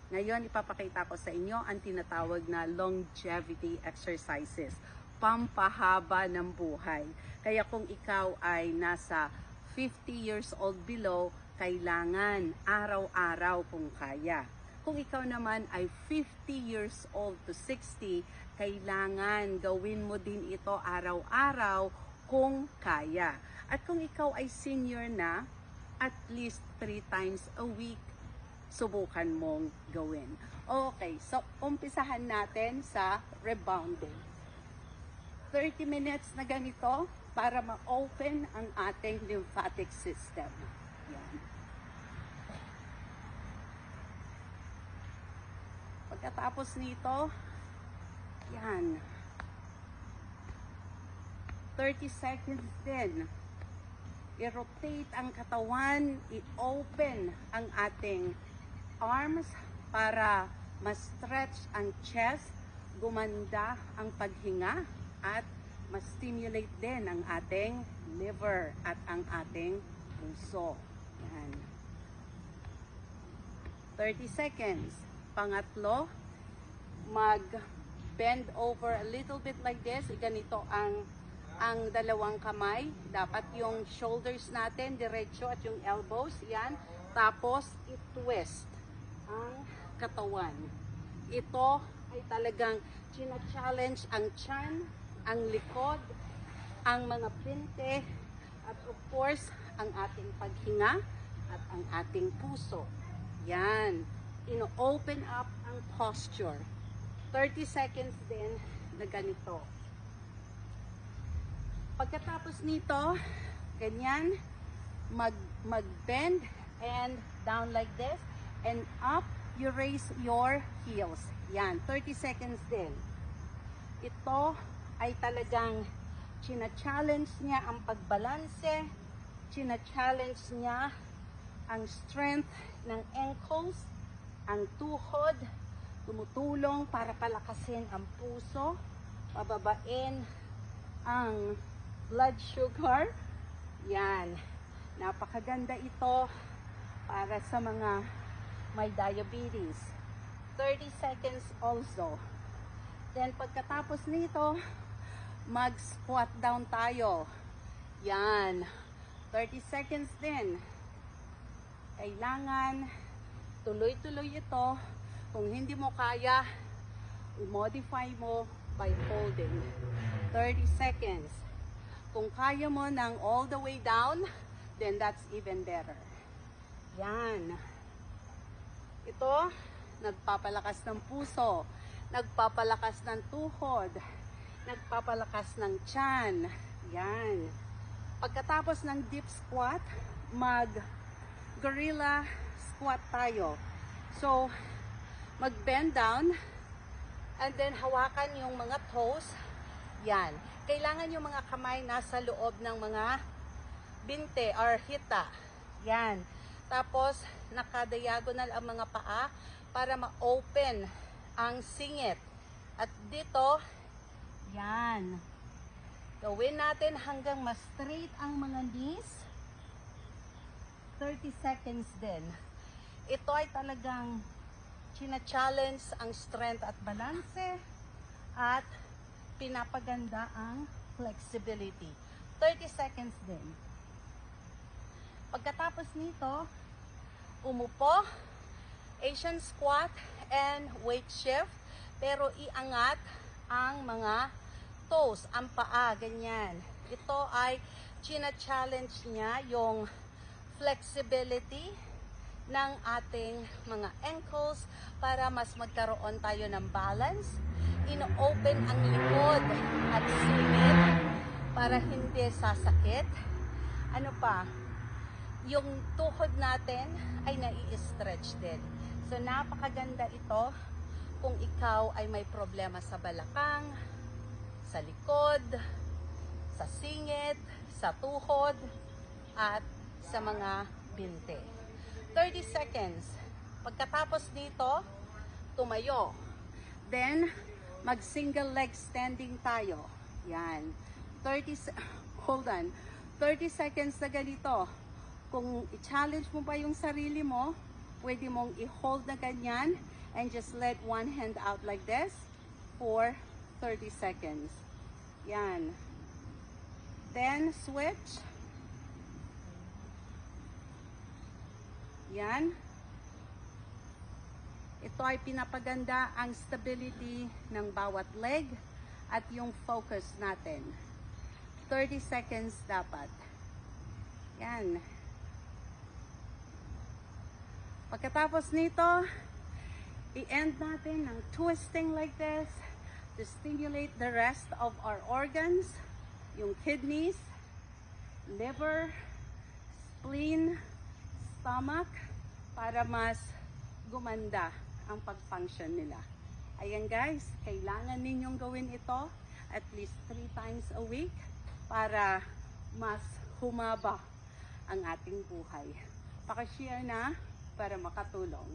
Ngayon, ipapakita ko sa inyo ang tinatawag na longevity exercises. Pampahaba ng buhay. Kaya kung ikaw ay nasa 50 years old below, kailangan araw-araw kung kaya. Kung ikaw naman ay 50 years old to 60, kailangan gawin mo din ito araw-araw kung kaya. At kung ikaw ay senior na, at least 3 times a week, subukan mong gawin. Okay, so umpisahan natin sa rebounding. 30 minutes na ganito para ma-open ang ating lymphatic system. Yan. Pagkatapos nito, yan. 30 seconds din. I-rotate ang katawan, i-open ang ating arms para ma-stretch ang chest, gumanda ang paghinga, at ma-stimulate din ang ating liver at ang ating puso. Yan. 30 seconds. Pangatlo, mag-bend over a little bit like this. Ganito ang dalawang kamay. Dapat yung shoulders natin diretso at yung elbows. Yan. Tapos, i-twist ang katawan. Ito ay talagang china-challenge ang tiyan, ang likod, ang mga pinte, at of course, ang ating paghinga at ang ating puso. Yan. Ino-open up ang posture. 30 seconds din na ganito. Pagkatapos nito, ganyan, mag-bend and down like this. And up, you raise your heels. Yan, 30 seconds din. Ito ay talagang china-challenge niya ang pagbalanse, china-challenge niya ang strength ng ankles, ang tuhod, tumutulong para palakasin ang puso, pababain ang blood sugar. Yan, napakaganda ito para sa mga may diabetes. 30 seconds also. Then pagkatapos nito, mag-squat down tayo. Yan. 30 seconds din. Kailangan tuloy-tuloy ito. Kung hindi mo kaya, i-modify mo by holding. 30 seconds. Kung kaya mo ng all the way down, then that's even better. Yan. Ito, nagpapalakas ng puso, nagpapalakas ng tuhod, nagpapalakas ng tiyan. Yan. Pagkatapos ng deep squat, mag-gorilla squat tayo. So, mag-bend down, and then hawakan yung mga toes. Yan. Kailangan yung mga kamay nasa loob ng mga binte or hita. Yan. Tapos, naka-diagonal ang mga paa para ma-open ang singit. At dito, yan. Gawin natin hanggang ma-straight ang mga knees. 30 seconds din. Ito ay talagang china-challenge ang strength at balanse at pinapaganda ang flexibility. 30 seconds din. Pagkatapos nito, umupo, Asian squat and weight shift, pero iangat ang mga toes, ang paa, ganyan. Ito ay china-challenge niya yung flexibility ng ating mga ankles para mas magkaroon tayo ng balance. Ino-open ang likod at singit para hindi sasakit. Ano pa? Yung tuhod natin ay nai-stretch din. So, napakaganda ito kung ikaw ay may problema sa balakang, sa likod, sa singit, sa tuhod, at sa mga binte. 30 seconds. Pagkatapos nito, tumayo. Then, mag-single leg standing tayo. Yan. 30 seconds na ganito. Kung i-challenge mo pa yung sarili mo, pwede mong i-hold na ganyan. And just let one hand out like this for 30 seconds. Yan. Then, switch. Yan. Ito ay pinapaganda ang stability ng bawat leg at yung focus natin. 30 seconds dapat. Yan. Pagkatapos nito, i-end natin ng twisting like this to stimulate the rest of our organs, yung kidneys, liver, spleen, stomach, para mas gumanda ang pag-function nila. Ayan guys, kailangan ninyong gawin ito at least 3 times a week para mas humaba ang ating buhay. Paki-share na para makatulong.